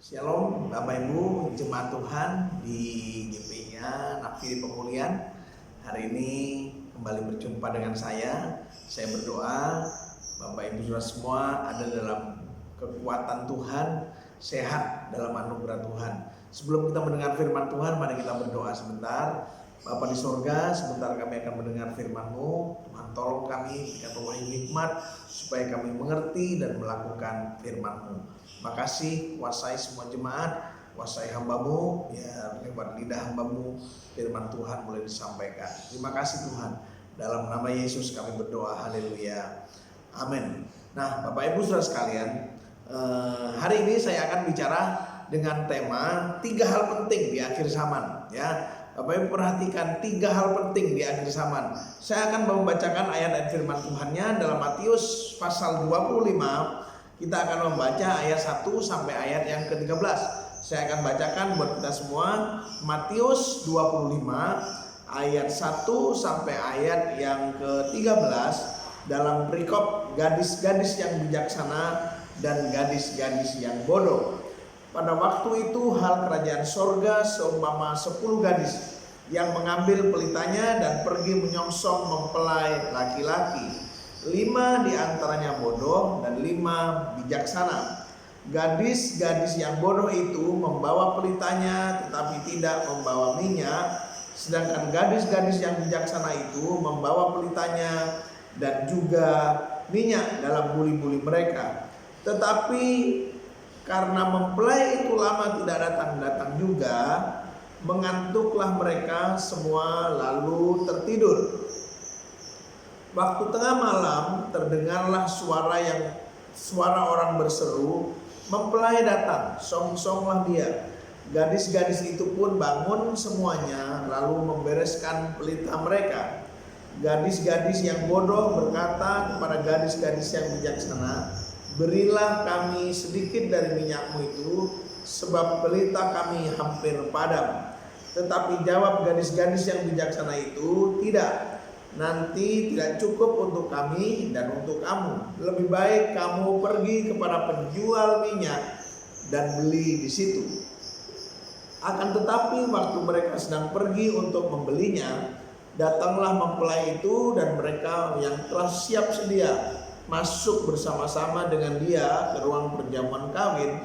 Shalom Bapak Ibu jemaat Tuhan di GP-nya Nafsi Pemulihan. Hari ini kembali berjumpa dengan saya. Saya berdoa Bapak Ibu saudara semua ada dalam kekuatan Tuhan, sehat dalam anugerah Tuhan. Sebelum kita mendengar firman Tuhan, mari kita berdoa sebentar. Bapa di sorga, sebentar kami akan mendengar firman-Mu. Tuhan tolong kami, berikan wahyu hikmat supaya kami mengerti dan melakukan firman-Mu. Makasih, kuasai semua jemaat, kuasai hamba-Mu, ya lewat lidah hamba-Mu firman Tuhan boleh disampaikan. Terima kasih Tuhan. Dalam nama Yesus kami berdoa, haleluya, amin. Nah Bapak Ibu saudara sekalian, hari ini saya akan bicara dengan tema 3 hal penting di akhir zaman, ya. Bapak Ibu perhatikan 3 hal penting di akhir zaman. Saya akan membacakan ayat firman Tuhannya dalam Matius pasal 25. Kita akan membaca ayat 1 sampai ayat yang ke-13. Saya akan bacakan buat kita semua Matius 25 ayat 1 sampai ayat yang ke-13 dalam perikop gadis-gadis yang bijaksana dan gadis-gadis yang bodoh. Pada waktu itu hal kerajaan sorga seumpama 10 gadis yang mengambil pelitanya dan pergi menyongsong mempelai laki-laki. 5 diantaranya bodoh dan 5 bijaksana. Gadis-gadis yang bodoh itu membawa pelitanya tetapi tidak membawa minyak, sedangkan gadis-gadis yang bijaksana itu membawa pelitanya dan juga minyak dalam buli-buli mereka. Tetapi karena mempelai itu lama tidak datang-datang juga, mengantuklah mereka semua lalu tertidur. Waktu tengah malam terdengarlah suara orang berseru, "Mempelai datang, songsonglah dia." Gadis-gadis itu pun bangun semuanya lalu membereskan pelita mereka. Gadis-gadis yang bodoh berkata kepada gadis-gadis yang bijaksana, "Berilah kami sedikit dari minyakmu itu, sebab pelita kami hampir padam." Tetapi jawab gadis-gadis yang bijaksana itu, "Tidak, nanti tidak cukup untuk kami dan untuk kamu. Lebih baik kamu pergi kepada penjual minyak dan beli di situ." Akan tetapi waktu mereka sedang pergi untuk membelinya, datanglah mempelai itu dan mereka yang telah siap sedia masuk bersama-sama dengan dia ke ruang perjamuan kawin,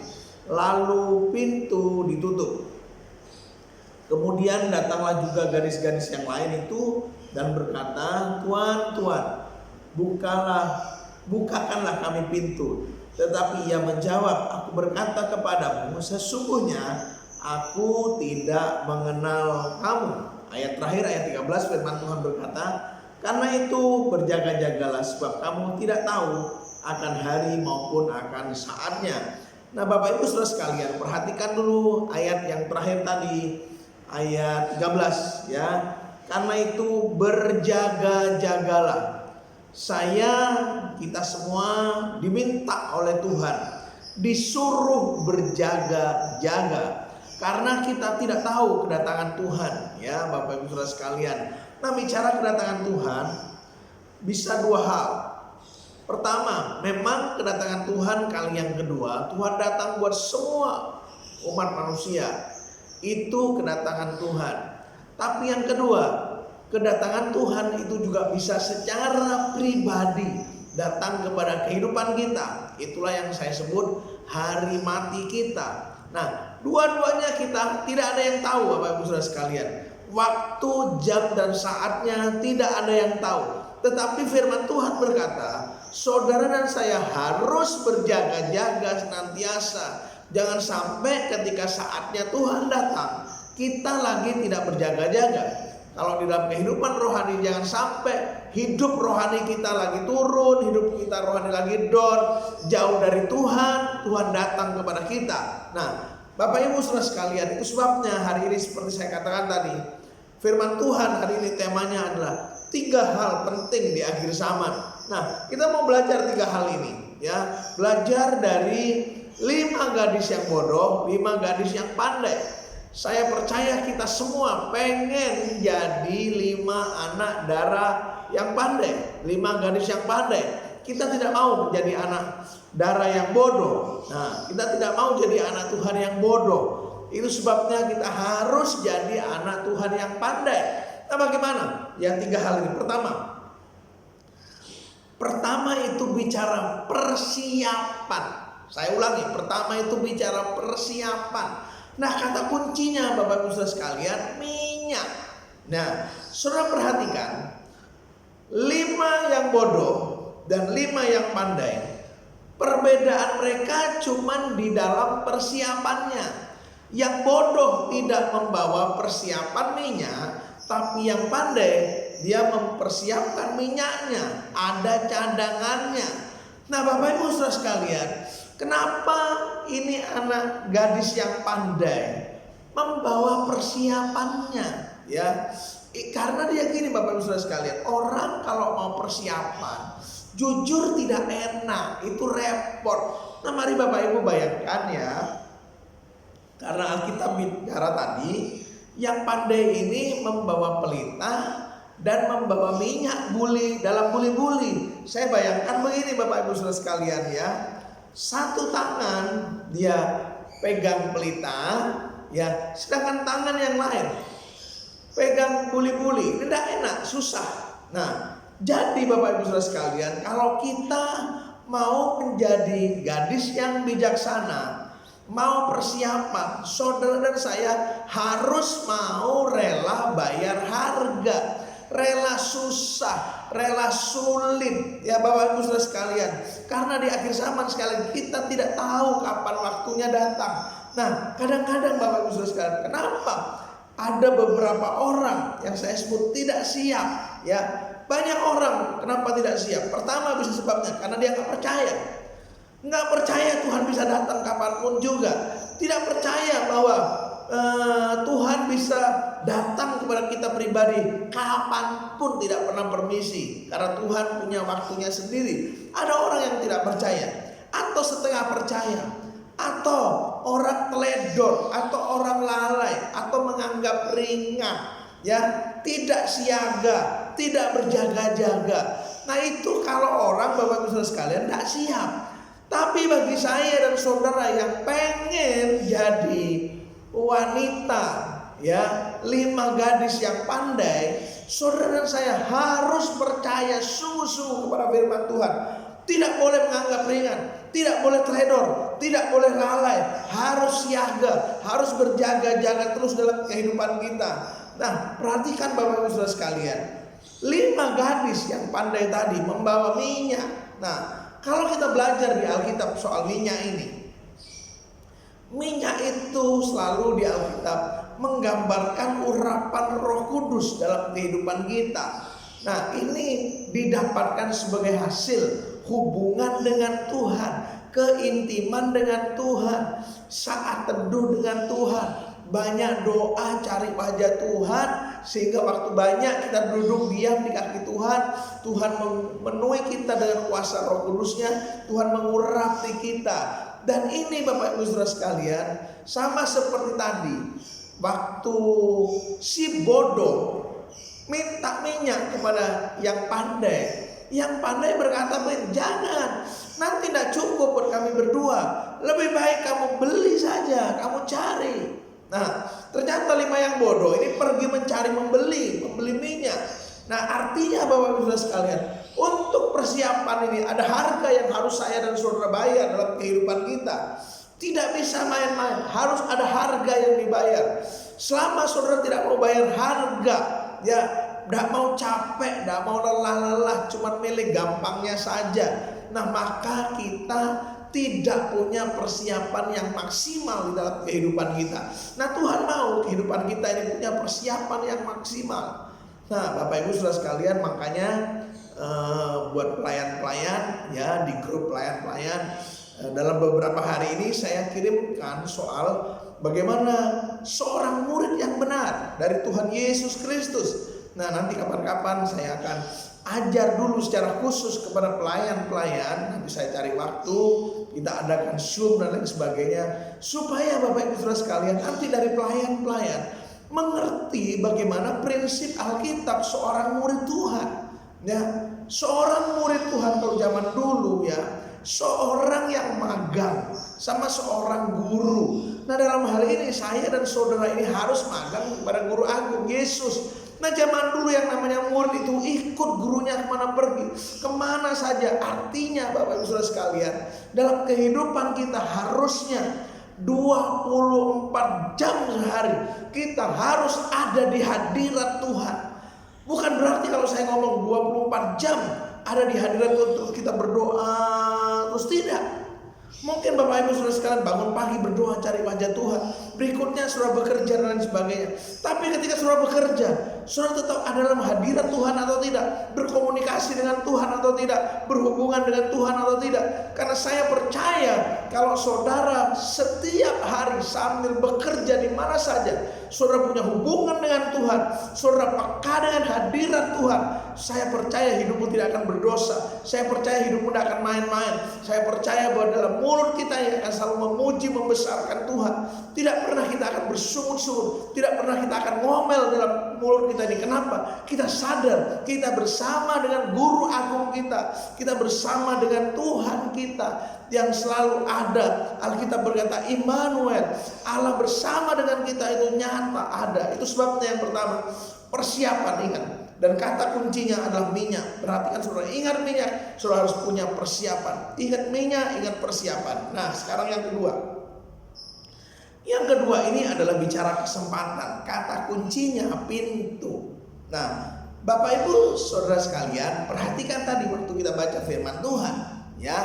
lalu pintu ditutup. Kemudian datanglah juga gadis-gadis yang lain itu dan berkata, "Tuan, Tuan, bukakanlah kami pintu." Tetapi ia menjawab, "Aku berkata kepadamu, sesungguhnya aku tidak mengenal kamu." Ayat terakhir, ayat 13, firman Tuhan berkata, "Karena itu berjaga-jagalah, sebab kamu tidak tahu akan hari maupun akan saatnya." Nah Bapak Ibu saudara sekalian, perhatikan dulu ayat yang terakhir tadi, ayat 13 ya. Karena itu berjaga-jagalah. Kita semua diminta oleh Tuhan, disuruh berjaga-jaga. Karena kita tidak tahu kedatangan Tuhan, ya Bapak Ibu saudara sekalian. Nah bicara kedatangan Tuhan bisa 2 hal. Pertama, memang kedatangan Tuhan kali yang kedua, Tuhan datang buat semua umat manusia. Itu kedatangan Tuhan. Tapi yang kedua, kedatangan Tuhan itu juga bisa secara pribadi datang kepada kehidupan kita. Itulah yang saya sebut hari mati kita. Nah, dua-duanya kita tidak ada yang tahu Bapak Ibu saudara sekalian. Waktu, jam dan saatnya tidak ada yang tahu. Tetapi firman Tuhan berkata, saudara dan saya harus berjaga-jaga senantiasa. Jangan sampai ketika saatnya Tuhan datang, kita lagi tidak berjaga-jaga. Kalau di dalam kehidupan rohani, jangan sampai hidup rohani kita lagi turun, hidup kita rohani lagi down, jauh dari Tuhan, Tuhan datang kepada kita. Nah Bapak Ibu saudara sekalian, itu sebabnya hari ini seperti saya katakan tadi, firman Tuhan hari ini temanya adalah 3 hal penting di akhir zaman. Nah kita mau belajar 3 hal ini, ya. Belajar dari 5 gadis yang bodoh, 5 gadis yang pandai. Saya percaya kita semua pengen jadi 5 anak darah yang pandai, 5 gadis yang pandai. Kita tidak mau menjadi anak darah yang bodoh. Nah, kita tidak mau jadi anak Tuhan yang bodoh. Itu sebabnya kita harus jadi anak Tuhan yang pandai. Nah, bagaimana? Yang 3 hal ini. Pertama itu bicara persiapan. Saya ulangi, pertama itu bicara persiapan. Nah, kata kuncinya Bapak Ibu Saudara sekalian, minyak. Nah, saudara perhatikan, 5 yang bodoh dan 5 yang pandai. Perbedaan mereka cuma di dalam persiapannya. Yang bodoh tidak membawa persiapan minyak, tapi yang pandai dia mempersiapkan minyaknya, ada cadangannya. Nah, Bapak Ibu Saudara sekalian, kenapa ini anak gadis yang pandai membawa persiapannya? Ya, karena dia gini Bapak Ibu Saudara sekalian, orang kalau mau persiapan jujur tidak enak, itu repot. Nah, mari Bapak Ibu bayangkan ya, karena Alkitab bicara tadi, yang pandai ini membawa pelita dan membawa minyak buli dalam buli-buli. Saya bayangkan begini Bapak Ibu Saudara sekalian ya, satu tangan dia pegang pelita ya, sedangkan tangan yang lain pegang buli-buli. Ini tidak enak, susah. Nah, jadi Bapak Ibu Saudara sekalian, kalau kita mau menjadi gadis yang bijaksana, mau persiapan, saudara dan saya harus mau rela bayar harga, rela susah, rela sulit ya Bapak Ibu Saudara sekalian. Karena di akhir zaman sekalian kita tidak tahu kapan waktunya datang. Nah, kadang-kadang Bapak Ibu Saudara sekalian, kenapa ada beberapa orang yang saya sebut tidak siap ya? Banyak orang kenapa tidak siap? Pertama bisa sebabnya karena dia nggak percaya. Nggak percaya Tuhan bisa datang kapanpun juga. Tidak percaya bahwa Tuhan bisa datang kepada kita pribadi kapanpun, tidak pernah permisi. Karena Tuhan punya waktunya sendiri. Ada orang yang tidak percaya, atau setengah percaya, atau orang teledor, atau orang lalai, atau menganggap ringan, ya, tidak siaga, tidak berjaga-jaga. Nah, itu kalau orang Bapak Ibu Saudara sekalian tidak siap. Tapi bagi saya dan saudara yang pengen jadi wanita ya, 5 gadis yang pandai, saudara dan saya harus percaya sungguh-sungguh kepada firman Tuhan. Tidak boleh menganggap ringan, tidak boleh teledor, tidak boleh lalai, harus siaga, harus berjaga-jaga terus dalam kehidupan kita. Nah, perhatikan Bapak Ibu Saudara sekalian, 5 gadis yang pandai tadi membawa minyak. Nah, kalau kita belajar di Alkitab soal minyak ini, minyak itu selalu di Alkitab menggambarkan urapan Roh Kudus dalam kehidupan kita. Nah, ini didapatkan sebagai hasil hubungan dengan Tuhan, keintiman dengan Tuhan, saat teduh dengan Tuhan, banyak doa cari wajah Tuhan, sehingga waktu banyak kita duduk diam di kaki Tuhan, Tuhan memenuhi kita dengan kuasa Roh Kudusnya, Tuhan mengurapi kita. Dan ini Bapak Ibu Saudara sekalian, sama seperti tadi, waktu si bodoh minta minyak kepada yang pandai, yang pandai berkata, jangan, nanti tidak cukup buat kami berdua, lebih baik kamu beli saja, kamu cari. Nah, ternyata 5 yang bodoh ini pergi mencari membeli minyak. Nah, artinya Bapak Ibu Saudara sekalian, untuk persiapan ini ada harga yang harus saya dan saudara bayar dalam kehidupan kita. Tidak bisa main-main, harus ada harga yang dibayar. Selama saudara tidak mau bayar harga, ya, tidak mau capek, tidak mau lelah-lelah, cuma milih gampangnya saja, nah maka kita tidak punya persiapan yang maksimal di dalam kehidupan kita. Nah, Tuhan mau kehidupan kita ini punya persiapan yang maksimal. Nah, Bapak Ibu Saudara sekalian, makanya buat pelayan-pelayan ya, di grup pelayan-pelayan, dalam beberapa hari ini saya kirimkan soal bagaimana seorang murid yang benar dari Tuhan Yesus Kristus. Nah, nanti kapan-kapan saya akan ajar dulu secara khusus kepada pelayan-pelayan. Nanti saya cari waktu, kita adakan Zoom dan lain sebagainya, supaya Bapak Ibu Saudara sekalian nanti dari pelayan-pelayan mengerti bagaimana prinsip Alkitab seorang murid Tuhan. Ya, seorang murid Tuhan kalau zaman dulu ya, seorang yang magang sama seorang guru. Nah, dalam hal ini saya dan saudara ini harus magang kepada guru agung Yesus. Nah, zaman dulu yang namanya murid itu ikut gurunya kemana pergi, kemana saja. Artinya Bapak Ibu Saudara sekalian, dalam kehidupan kita harusnya 24 jam sehari kita harus ada di hadirat Tuhan. Bukan berarti kalau saya ngomong 24 jam ada di hadirat Tuhan terus kita berdoa terus, tidak. Mungkin Bapak Ibu Saudara sekalian bangun pagi berdoa cari wajah Tuhan, berikutnya saudara bekerja dan lain sebagainya. Tapi ketika saudara bekerja, saudara tetap ada dalam hadirat Tuhan atau tidak, berkomunikasi dengan Tuhan atau tidak, berhubungan dengan Tuhan atau tidak. Karena saya percaya kalau saudara setiap hari sambil bekerja di mana saja, saudara punya hubungan dengan Tuhan, saudara peka dengan hadirat Tuhan, saya percaya hidupmu tidak akan berdosa. Saya percaya hidupmu tidak akan main-main. Saya percaya bahwa dalam mulut kita yang akan selalu memuji, membesarkan Tuhan. Tidak pernah kita akan bersungut-sungut, tidak pernah kita akan ngomel dalam mulut kita ini. Kenapa? Kita sadar kita bersama dengan guru agung kita, kita bersama dengan Tuhan kita yang selalu ada. Alkitab berkata Immanuel, Allah bersama dengan kita itu nyata ada. Itu sebabnya yang pertama, persiapan, ingat. Dan kata kuncinya adalah minyak. Perhatikan saudara, ingat minyak, saudara harus punya persiapan. Ingat minyak, ingat persiapan. Nah, sekarang yang kedua. Yang kedua ini adalah bicara kesempatan. Kata kuncinya pintu. Nah, Bapak Ibu Saudara sekalian, perhatikan tadi waktu kita baca firman Tuhan, ya.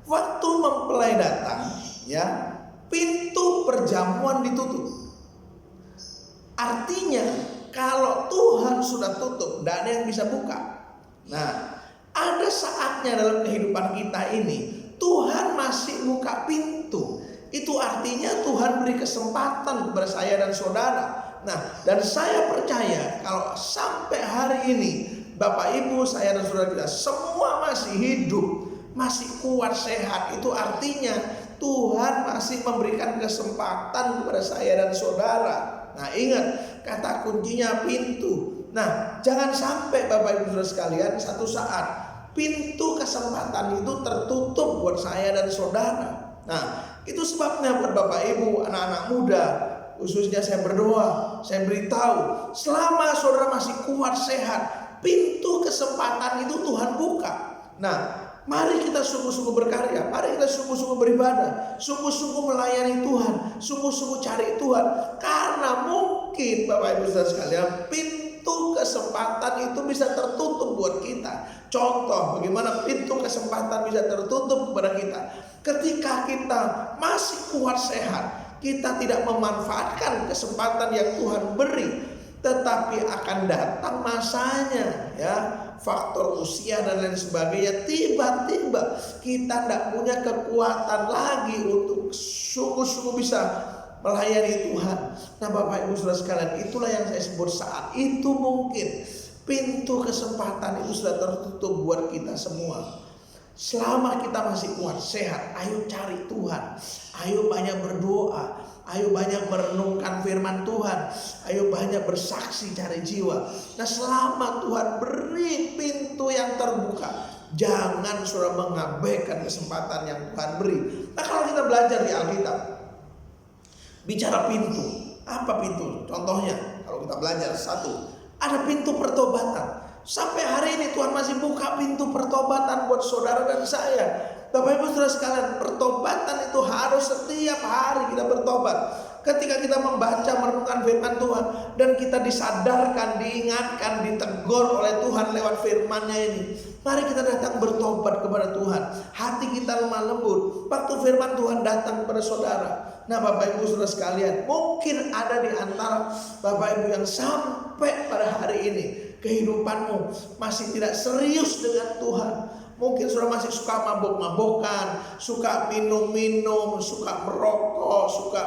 Waktu mempelai datang, ya, pintu perjamuan ditutup. Artinya kalau Tuhan sudah tutup, tidak ada yang bisa buka. Nah, ada saatnya dalam kehidupan kita ini Tuhan masih buka pintu. Itu artinya Tuhan beri kesempatan kepada saya dan saudara. Nah, dan saya percaya kalau sampai hari ini Bapak Ibu, saya dan saudara kita semua masih hidup, masih kuat sehat, itu artinya Tuhan masih memberikan kesempatan kepada saya dan saudara. Nah, ingat, kata kuncinya pintu. Nah, jangan sampai Bapak Ibu Saudara sekalian satu saat pintu kesempatan itu tertutup buat saya dan saudara. Nah, itu sebabnya buat Bapak Ibu, anak-anak muda, khususnya saya berdoa, saya beritahu, selama saudara masih kuat sehat, pintu kesempatan itu Tuhan buka. Nah, mari kita sungguh-sungguh berkarya, mari kita sungguh-sungguh beribadah, sungguh-sungguh melayani Tuhan, sungguh-sungguh cari Tuhan. Karena mungkin Bapak Ibu Saudara sekalian, pintu kesempatan itu bisa tertutup buat kita. Contoh bagaimana pintu kesempatan bisa tertutup kepada kita. Ketika kita masih kuat sehat, kita tidak memanfaatkan kesempatan yang Tuhan beri. Tetapi akan datang masanya, ya, faktor usia dan lain sebagainya, tiba-tiba kita tidak punya kekuatan lagi untuk sungguh-sungguh bisa melayani Tuhan. Nah, Bapak Ibu Saudara sekalian, itulah yang saya sebut saat itu mungkin pintu kesempatan itu sudah tertutup buat kita semua. Selama kita masih kuat sehat, ayo cari Tuhan, ayo banyak berdoa, ayo banyak merenungkan firman Tuhan, ayo banyak bersaksi cari jiwa. Nah, selama Tuhan beri pintu yang terbuka, jangan saudara mengabaikan kesempatan yang Tuhan beri. Nah, kalau kita belajar di Alkitab, bicara pintu, apa pintu? Contohnya, kalau kita belajar satu, ada pintu pertobatan. Sampai hari ini Tuhan masih buka pintu pertobatan buat saudara dan saya. Bapak Ibu Saudara sekalian, pertobatan itu harus setiap hari kita bertobat. Ketika kita membaca merenungkan firman Tuhan dan kita disadarkan, diingatkan, ditegur oleh Tuhan lewat firman-Nya ini, mari kita datang bertobat kepada Tuhan. Hati kita lemah lembut. Waktu firman Tuhan datang kepada saudara. Nah, Bapak Ibu Saudara sekalian, mungkin ada di antara Bapak Ibu yang sampai pada hari ini kehidupanmu masih tidak serius dengan Tuhan. Mungkin saudara masih suka mabok-mabokan, suka minum-minum, suka merokok, suka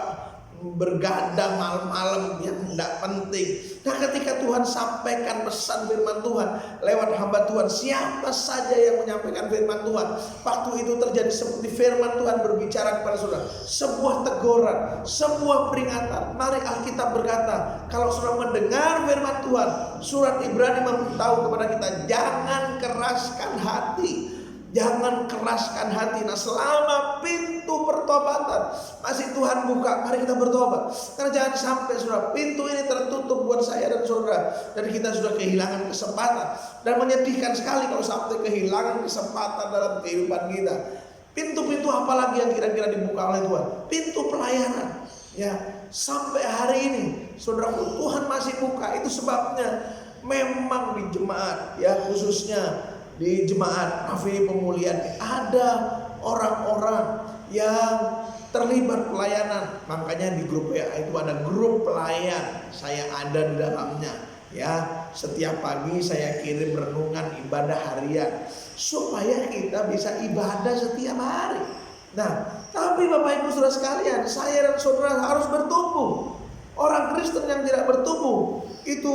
bergadang malam-malam yang tidak penting. Nah, ketika Tuhan sampaikan pesan firman Tuhan lewat hamba Tuhan, siapa saja yang menyampaikan firman Tuhan, waktu itu terjadi seperti firman Tuhan berbicara kepada saudara, sebuah teguran, sebuah peringatan. Mari Alkitab berkata, kalau saudara mendengar firman Tuhan, surat Ibrani memberitahu kepada kita, jangan keraskan hati. Jangan keraskan hati. Nah, selama pintu pertobatan masih Tuhan buka, mari kita bertobat. Karena jangan sampai saudara, pintu ini tertutup buat saya dan saudara, dan kita sudah kehilangan kesempatan. Dan menyedihkan sekali kalau sampai kehilangan kesempatan dalam kehidupan kita. Pintu-pintu apa lagi yang kira-kira dibuka oleh Tuhan? Pintu pelayanan. Ya, sampai hari ini saudaraku, Tuhan masih buka. Itu sebabnya memang di jemaat, ya khususnya di jemaat Nafiri Pemulihan ada orang-orang yang terlibat pelayanan. Makanya di grup WA itu ada grup pelayan, saya ada di dalamnya. Ya, setiap pagi saya kirim renungan ibadah harian supaya kita bisa ibadah setiap hari. Nah, tapi Bapak Ibu Saudara sekalian, saya dan saudara harus bertumbuh. Orang Kristen yang tidak bertumbuh itu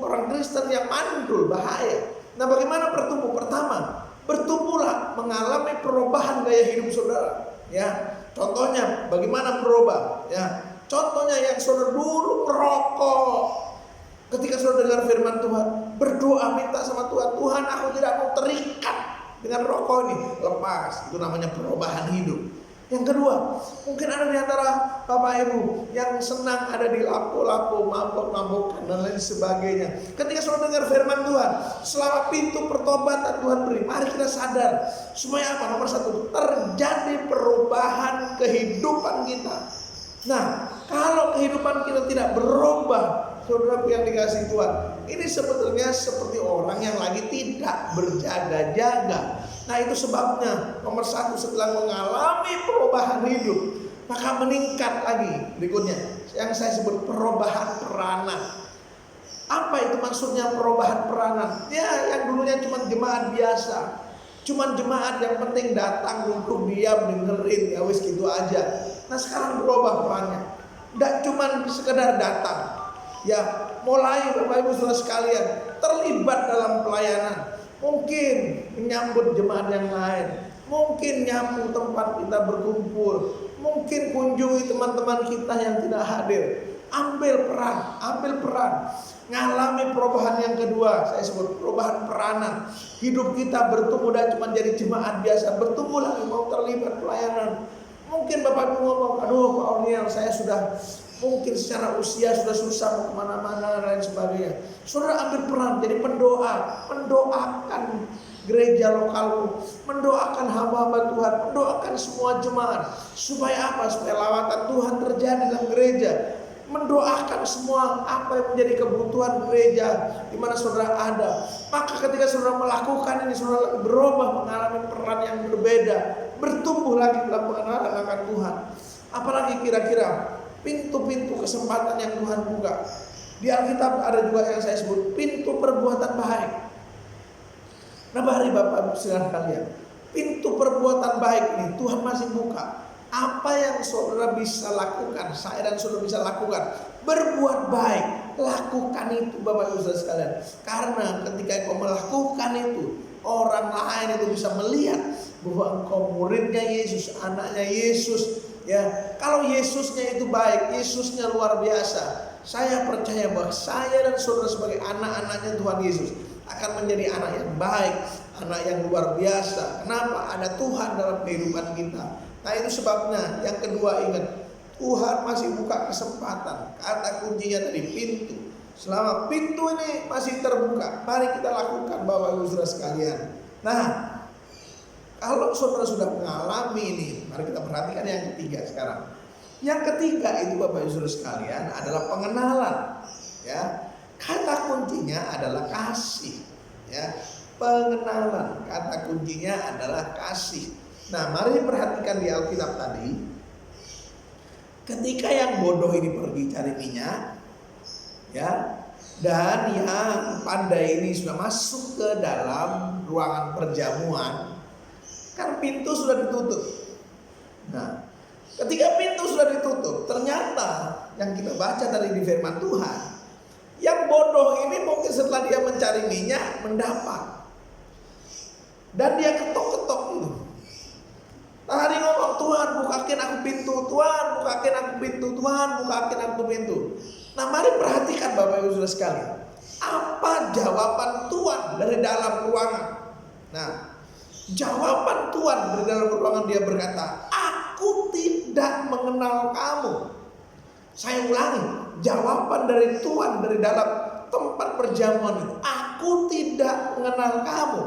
orang Kristen yang mandul, bahaya. Nah, bagaimana bertumbuh? Pertama, bertumbuhlah mengalami perubahan gaya hidup saudara. Ya, contohnya bagaimana berubah? Ya, contohnya yang saudara dulu merokok. Ketika saudara dengar firman Tuhan, berdoa minta sama Tuhan, Tuhan aku tidak mau terikat dengan rokok ini, lepas. Itu namanya perubahan hidup. Yang kedua, mungkin ada di antara Bapak Ibu yang senang ada di lapo-lapo, mabok-mabokan dan lain sebagainya. Ketika saudara dengar firman Tuhan, selama pintu pertobatan Tuhan beri, mari kita sadar supaya apa? Nomor satu, terjadi perubahan kehidupan kita. Nah, kalau kehidupan kita tidak berubah, saudaraku yang dikasihi Tuhan, ini sebetulnya seperti orang yang lagi tidak berjaga-jaga. Nah, itu sebabnya nomor satu, setelah mengalami perubahan hidup, maka meningkat lagi berikutnya yang saya sebut perubahan peranan. Apa itu maksudnya perubahan peranan? Ya, yang dulunya cuma jemaat biasa, cuma jemaat yang penting datang, duduk, diam, dengerin, ya wis gitu aja. Nah, sekarang berubah perannya, tidak cuma sekedar datang. Ya, mulai Bapak Ibu Saudara sekalian terlibat dalam pelayanan. Mungkin menyambut jemaat yang lain, mungkin nyambut tempat kita berkumpul, mungkin kunjungi teman-teman kita yang tidak hadir. Ambil peran, ngalami perubahan yang kedua, saya sebut perubahan peranan. Hidup kita bertumbuh dan cuma jadi jemaat biasa, bertumbuh lagi mau terlibat pelayanan. Mungkin Bapak Ibu ngomong, aduh Pak Orniel, saya sudah mungkin secara usia sudah susah mau kemana-mana dan lain sebagainya. Saudara ambil peran jadi pendoa, mendoakan gereja lokalmu, mendoakan hamba-hamba Tuhan, mendoakan semua jemaat. Supaya apa? Supaya lawatan Tuhan terjadi dalam gereja. Mendoakan semua apa yang menjadi kebutuhan gereja di mana saudara ada. Maka ketika saudara melakukan ini, saudara berubah, mengalami peran yang berbeda, bertumbuh lagi dalam pengenalan akan Tuhan. Apalagi kira-kira pintu-pintu kesempatan yang Tuhan buka. Di Alkitab ada juga yang saya sebut pintu perbuatan baik. Nah, mari Bapak Ibu sekalian, pintu perbuatan baik ini Tuhan masih buka. Apa yang saudara bisa lakukan, saya dan saudara bisa lakukan, berbuat baik, lakukan itu Bapak Ibu saudara sekalian. Karena ketika engkau melakukan itu, orang lain itu bisa melihat bahwa engkau muridnya Yesus, anaknya Yesus. Ya, kalau Yesusnya itu baik, Yesusnya luar biasa, saya percaya bahwa saya dan saudara sebagai anak-anaknya Tuhan Yesus akan menjadi anak yang baik, anak yang luar biasa. Kenapa? Ada Tuhan dalam kehidupan kita. Nah, itu sebabnya yang kedua, ingat, Tuhan masih buka kesempatan. Kata kuncinya tadi pintu. Selama pintu ini masih terbuka, mari kita lakukan Bapak Ibu Saudara sekalian. Nah, kalau saudara sudah mengalami ini, mari kita perhatikan yang ketiga sekarang. Yang ketiga itu Bapak Ibu Saudara sekalian adalah pengenalan. Ya, kata kuncinya adalah kasih. Ya, pengenalan. Kata kuncinya adalah kasih. Nah, mari perhatikan di Alkitab tadi. Ketika yang bodoh ini pergi cari minyak, ya, dan yang pandai ini sudah masuk ke dalam ruangan perjamuan, kan pintu sudah ditutup. Nah, ketika pintu sudah ditutup, ternyata yang kita baca tadi di firman Tuhan, yang bodoh ini mungkin setelah dia mencari minyak mendapat, dan dia ketok-ketok itu. Tadi ngomong, Tuhan bukakin aku pintu, Tuhan bukakin aku pintu, Tuhan bukakin aku pintu. Nah, mari perhatikan Bapak Ibu Saudara sekalian, apa jawaban Tuhan dari dalam ruangan. Nah, Jawaban Tuhan dari dalam pertolongan, dia berkata, aku tidak mengenal kamu. Saya ulangi, jawaban dari Tuhan dari dalam tempat perjamuan itu, aku tidak mengenal kamu.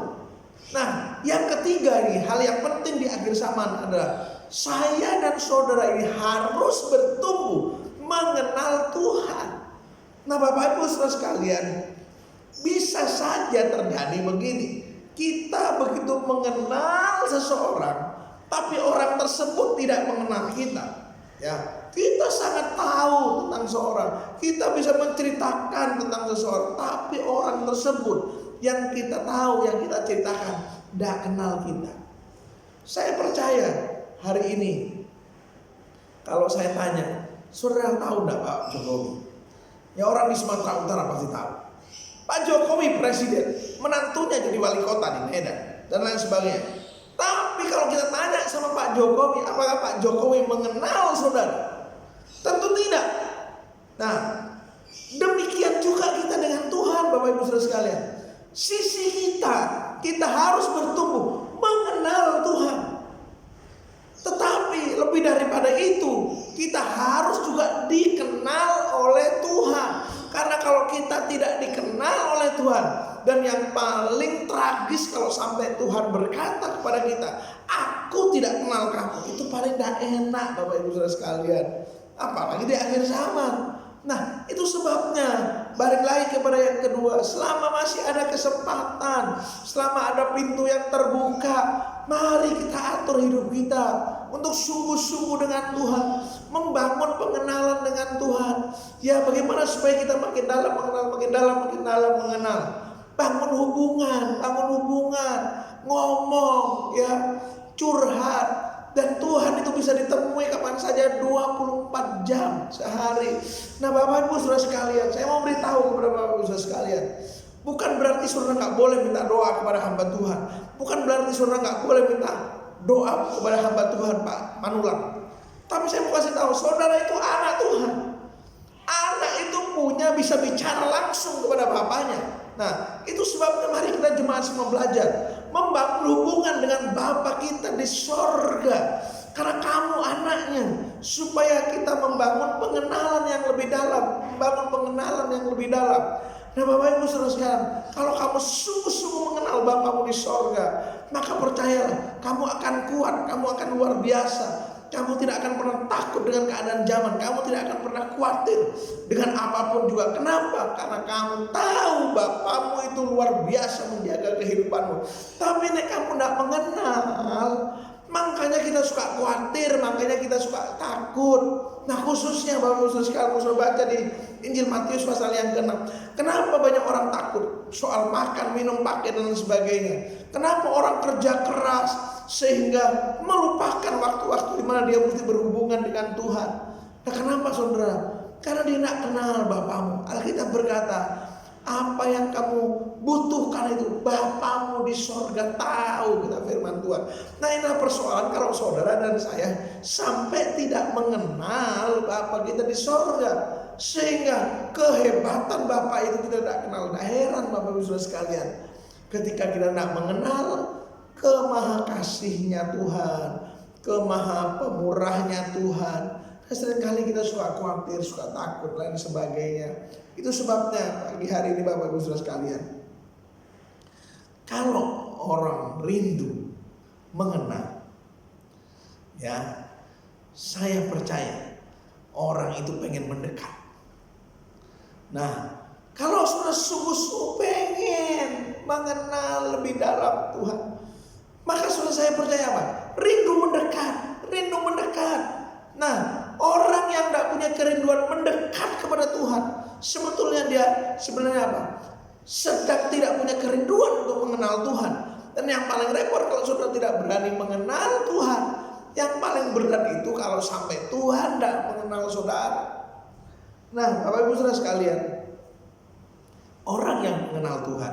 Nah, yang ketiga ini, hal yang penting di akhir zaman adalah saya dan saudara ini harus bertumbuh mengenal Tuhan. Nah, Bapak Ibu Saudara sekalian, bisa saja terjadi begini. Kita begitu mengenal seseorang, tapi orang tersebut tidak mengenal kita. Ya, kita sangat tahu tentang seorang, kita bisa menceritakan tentang seseorang, tapi orang tersebut yang kita tahu, yang kita ceritakan, tidak kenal kita. Saya percaya hari ini, kalau saya tanya, saudara tahu tidak Pak Jokowi? Ya, orang di Sumatera Utara pasti tahu. Pak Jokowi presiden, menantunya jadi wali kota di Medan, dan lain sebagainya. Tapi kalau kita tanya sama Pak Jokowi, apakah Pak Jokowi mengenal saudara? Tentu tidak. Nah, demikian juga kita dengan Tuhan, Bapak Ibu Saudara sekalian. Sisi kita harus bertumbuh mengenal Tuhan. Tetapi lebih daripada itu, kita harus juga dikenal oleh Tuhan. Karena kalau kita tidak dikenal oleh Tuhan, dan yang paling tragis kalau sampai Tuhan berkata kepada kita, aku tidak kenal kamu, itu paling tidak enak Bapak Ibu Saudara sekalian. Apalagi di akhir zaman. Nah, itu sebabnya balik lagi kepada yang kedua, selama masih ada kesempatan, selama ada pintu yang terbuka, mari kita atur hidup kita untuk sungguh-sungguh dengan Tuhan, membangun pengenalan dengan Tuhan. Ya, bagaimana supaya kita makin dalam mengenal, makin dalam, makin dalam mengenal. Bangun hubungan, ngomong, ya, curhat. Dan Tuhan itu bisa ditemui kapan saja, 24 jam sehari. Nah, Bapak Ibu Saudara sekalian, saya mau beritahu kepada Bapak Ibu Saudara sekalian, bukan berarti saudara nggak boleh minta doa kepada hamba Tuhan. Bukan berarti saudara nggak boleh minta doa kepada hamba Tuhan Pak Manulang. Tapi saya mau kasih tahu, saudara itu anak Tuhan. Anak itu bisa bicara langsung kepada bapaknya. Nah, itu sebabnya mari kita jemaat semua belajar membangun hubungan dengan Bapa kita di sorga. Karena kamu anaknya, supaya kita membangun pengenalan yang lebih dalam, Nah, Bapak Ibu Saudara sekalian, kalau kamu sungguh-sungguh mengenal Bapamu di sorga, maka percayalah, kamu akan kuat, kamu akan luar biasa. Kamu tidak akan pernah takut dengan keadaan zaman. Kamu tidak akan pernah khawatir dengan apapun juga. Kenapa? Karena kamu tahu Bapamu itu luar biasa menjaga kehidupanmu. Tapi nek kamu tidak mengenal, makanya kita suka khawatir, makanya kita suka takut. Nah, khususnya Bapak Ibu sekalian, saya baca di Injil Matius pasal yang ke-6. Kenapa banyak orang takut soal makan, minum, pakai dan sebagainya? Kenapa orang kerja keras sehingga melupakan waktu-waktu di mana dia mesti berhubungan dengan Tuhan? Nah, kenapa saudara? Karena dia tidak kenal Bapamu. Alkitab berkata, apa yang kamu butuhkan itu Bapamu di sorga tahu, kata firman Tuhan. Nah, inilah persoalan kalau saudara dan saya sampai tidak mengenal Bapa kita di sorga, sehingga kehebatan Bapa itu kita tidak kenal. Nah, heran Bapak Ibu Saudara sekalian, ketika kita tidak mengenal kemaha kasihnya Tuhan, kemaha pemurahnya Tuhan, seringkali kita suka khawatir, suka takut dan sebagainya. Itu sebabnya pagi hari ini Bapak Ibu Saudara sekalian, kalau orang rindu mengenal, ya, saya percaya orang itu pengen mendekat. Nah, kalau saudara sungguh-sungguh pengen mengenal lebih dalam Tuhan, maka saudara, saya percaya apa? Rindu mendekat. Nah, orang yang tidak punya kerinduan mendekat kepada Tuhan, sebetulnya dia apa? Sedang tidak punya kerinduan untuk mengenal Tuhan. Dan yang paling repot kalau saudara tidak berani mengenal Tuhan. Yang paling berat itu kalau sampai Tuhan tidak mengenal saudara. Nah, Bapak Ibu Saudara sekalian, orang yang mengenal Tuhan,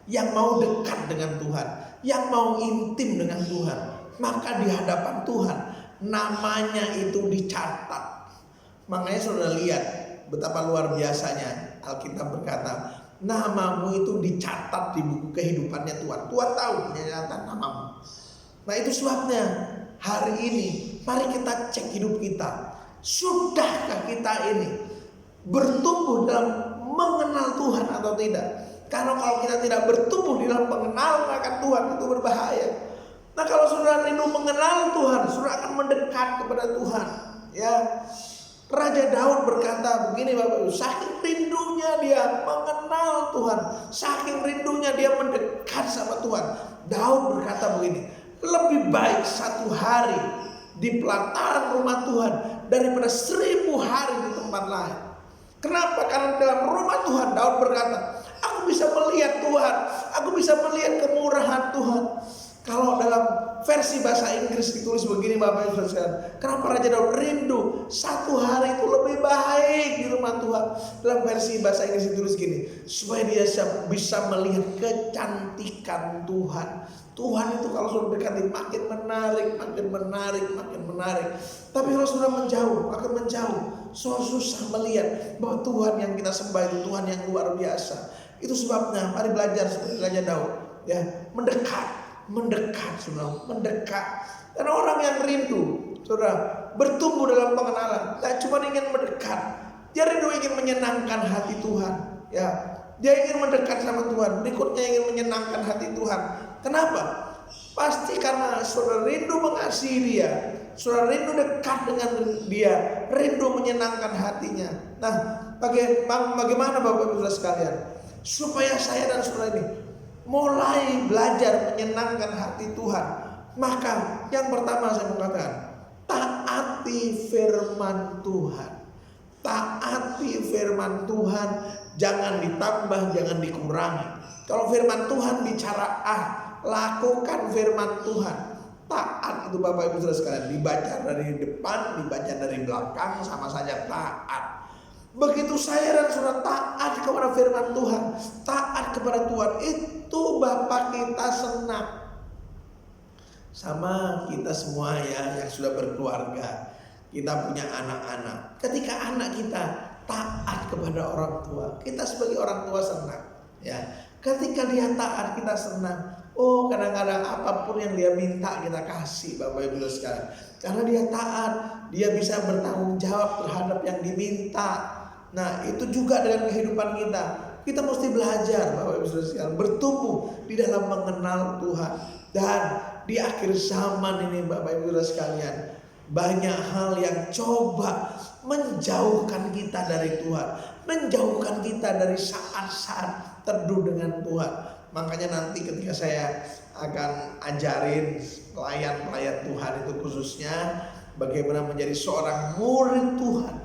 yang mau dekat dengan Tuhan, yang mau intim dengan Tuhan, maka di hadapan Tuhan namanya itu dicatat. Makanya saudara lihat betapa luar biasanya Alkitab berkata, namamu itu dicatat di buku kehidupannya Tuhan. Tuhan tahu menyatakan namamu. Nah itu sebabnya hari ini mari kita cek hidup kita. Sudahkah kita ini bertumbuh dalam mengenal Tuhan atau tidak? Karena kalau kita tidak bertumbuh di dalam pengenalan akan Tuhan, itu berbahaya. Nah kalau saudara rindu mengenal Tuhan, saudara akan mendekat kepada Tuhan. Ya, Raja Daud berkata begini Bapak Ibu, saking rindunya dia mengenal Tuhan, saking rindunya dia mendekat sama Tuhan. Daud berkata begini, lebih baik 1 hari di pelataran rumah Tuhan daripada 1000 hari di tempat lain. Kenapa? Karena dalam rumah Tuhan Daud berkata, aku bisa melihat Tuhan, aku bisa melihat kemurahan Tuhan. Kalau dalam versi bahasa Inggris ditulis begini Bapak Ibu sekalian, kenapa Raja Daud rindu 1 hari itu lebih baik di rumah Tuhan? Dalam versi bahasa Inggris ditulis gini, supaya dia bisa melihat kecantikan Tuhan. Tuhan itu kalau sudah dekati makin menarik, makin menarik, makin menarik. Tapi kalau sudah menjauh, akan menjauh. So susah melihat bahwa Tuhan yang kita sembah itu Tuhan yang luar biasa. Itu sebabnya mari belajar seperti Raja Daud, ya, mendekat, saudara, mendekat. Karena orang yang rindu, saudara, bertumbuh dalam pengenalan, tak cuma ingin mendekat, dia rindu ingin menyenangkan hati Tuhan, ya. Dia ingin mendekat sama Tuhan, berikutnya ingin menyenangkan hati Tuhan. Kenapa? Pasti karena saudara rindu mengasihi dia, saudara rindu dekat dengan dia, rindu menyenangkan hatinya. Nah, bagaimana Bapak Ibu sekalian, supaya saya dan saudara ini mulai belajar menyenangkan hati Tuhan? Maka yang pertama saya mengatakan, taati firman Tuhan. Taati firman Tuhan, jangan ditambah, jangan dikurangi. Kalau firman Tuhan bicara A, lakukan firman Tuhan. Taat itu Bapak Ibu Saudara sekalian, dibaca dari depan, dibaca dari belakang, sama saja taat. Begitu saya dan saudara taat kepada firman Tuhan, taat kepada Tuhan, itu Bapak kita senang. Sama kita semua ya yang sudah berkeluarga, kita punya anak-anak. Ketika anak kita taat kepada orang tua, kita sebagai orang tua senang. Ya, ketika dia taat kita senang. Oh, kadang-kadang apapun yang dia minta kita kasih Bapak Ibu sekalian. Karena dia taat, dia bisa bertanggung jawab terhadap yang diminta. Nah, itu juga dengan kehidupan kita. Kita mesti belajar Bapak Ibu sekalian, bertumbuh di dalam mengenal Tuhan. Dan di akhir zaman ini Bapak Ibu sekalian, banyak hal yang coba menjauhkan kita dari Tuhan, menjauhkan kita dari saat-saat teduh dengan Tuhan. Makanya nanti ketika saya akan ajarin pelayan-pelayan Tuhan itu khususnya bagaimana menjadi seorang murid Tuhan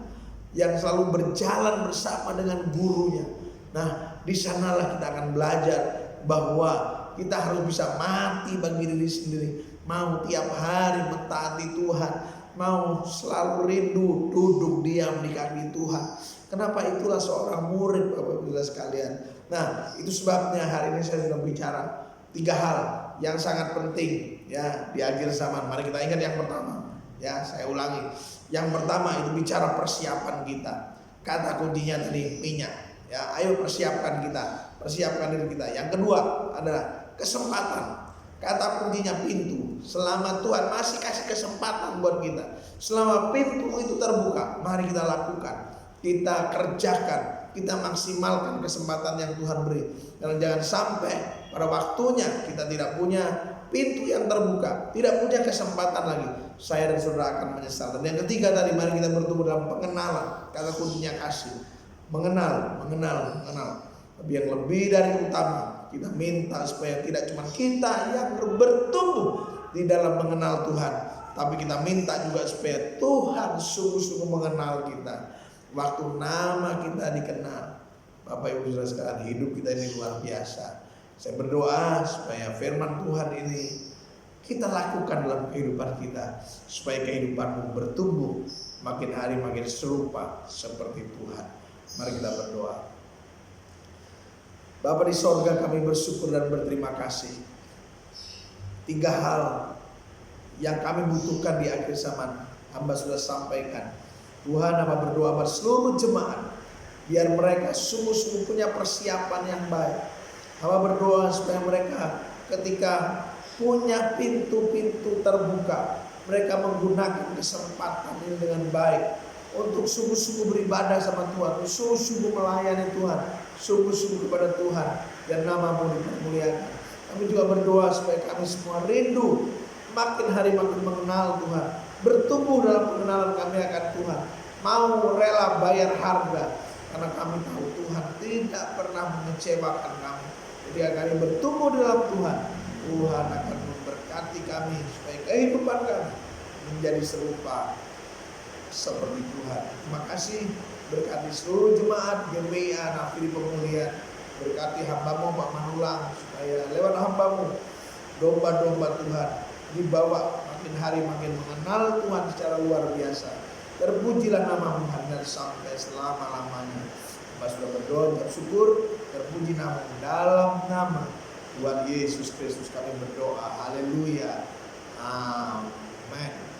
yang selalu berjalan bersama dengan gurunya. Nah, di sanalah kita akan belajar bahwa kita harus bisa mati bagi diri sendiri, mau tiap hari mentaati Tuhan, mau selalu rindu duduk diam di kaki Tuhan. Kenapa? Itulah seorang murid Bapak Ibu sekalian. Nah, itu sebabnya hari ini saya sudah bicara 3 hal yang sangat penting ya di akhir zaman. Mari kita ingat yang pertama. Ya, saya ulangi. Yang pertama itu bicara persiapan kita. Kata kuncinya tadi minyak. Ya, ayo persiapkan kita, persiapkan diri kita. Yang kedua adalah kesempatan. Kata kuncinya pintu. Selama Tuhan masih kasih kesempatan buat kita, selama pintu itu terbuka, mari kita lakukan, kita kerjakan, kita maksimalkan kesempatan yang Tuhan beri. Dan jangan sampai pada waktunya kita tidak punya pintu yang terbuka, tidak punya kesempatan lagi. Saya dan saudara akan menyesal. Dan yang ketiga tadi, mari kita bertumbuh dalam pengenalan. Kata kuncinya kasih. Mengenal. Tapi yang lebih dari utama, kita minta supaya tidak cuma kita yang bertumbuh di dalam mengenal Tuhan, tapi kita minta juga supaya Tuhan sungguh-sungguh mengenal kita. Waktu nama kita dikenal, Bapak Ibu Saudara sekalian, hidup kita ini luar biasa. Saya berdoa supaya firman Tuhan ini kita lakukan dalam kehidupan kita, supaya kehidupanmu bertumbuh makin hari makin serupa seperti Tuhan. Mari kita berdoa. Bapa di sorga, kami bersyukur dan berterima kasih. 3 hal yang kami butuhkan di akhir zaman, hamba sudah sampaikan. Tuhan, hamba berdoa buat seluruh jemaat, biar mereka sungguh-sungguh punya persiapan yang baik. Hamba berdoa supaya mereka ketika punya pintu-pintu terbuka. Mereka menggunakan kesempatan ini dengan baik untuk sungguh-sungguh beribadah sama Tuhan, sungguh-sungguh melayani Tuhan, sungguh-sungguh kepada Tuhan, dan nama-Mu dipermuliakan. Kami juga berdoa supaya kami semua rindu makin hari makin mengenal Tuhan, bertumbuh dalam pengenalan kami akan Tuhan, mau rela bayar harga, karena kami tahu Tuhan tidak pernah mengecewakan kami. Ketika kami bertumbuh dalam Tuhan, Tuhan akan memberkati kami supaya kehidupan kami menjadi serupa seperti Tuhan. Terima kasih, berkati seluruh jemaat GPIA Nafiri Pemulihan, berkati hamba-Mu Pak Manulang, supaya lewat hamba-Mu domba-domba Tuhan dibawa makin hari makin mengenal Tuhan secara luar biasa. Terpujilah nama-Mu hari dan sampai selama-lamanya. Hamba sudah berdoa dan syukur, terpuji nama-Mu, dalam nama Tuhan Yesus Kristus kami berdoa. Haleluya. Amin.